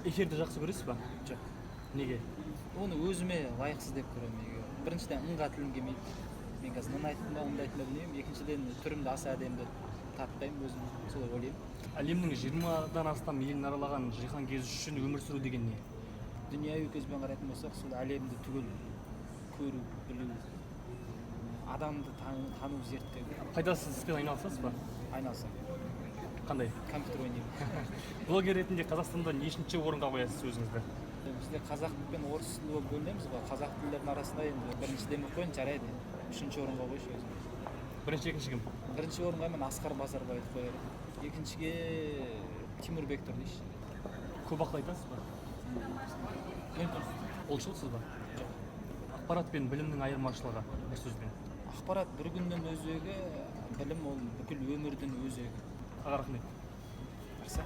Эфирді жақсы көресіз ба? Жоқ. Неге? Оны өзіме лайықсыз деп көремін. Біріншіден ыңға тілім келмейді. Мен қазір ұнайтын ба, ұнайтын ба білмеймін. Екіншіден түрімді аса әдемі таппаймын өзім, солай ойлаймын. Әлемнің 20-дан астам елін аралаған Жихан Кезуші үшін өмір сүру деген не? Дүнияви көзбен қарайтын болсақ, сол әлемді түгел көру, білу, адамды тану, зерттеу. Пайдасыз іспен айналысасыз ба? Айналысамын. Қандай? Компьютер ойнаймын. Блогер ретінде Қазақстанда нешінші орынға қоясыз өзіңізді? Бізде қазақ пен орыс тілі болып бөлінеміз ғой. Қазақ тілдердің арасында енді біріншіден қойын жарайды. Үшінші орынға қойшы өзім. Бірінші, екінші кім? Бірінші орынға мен Асқар Базарбаевты қоярым. Екіншіге Тимур Бектұр дейші. Көп ақыл айтасыз ба? Олшылсыз ба? Жоқ. Ақпарат пен білімнің айырмашылығы бір сөзбен. Ақпарат бір күннің өзегі, білім ол бүкіл өмірдің өзегі. Аға рахмет. Жақсы.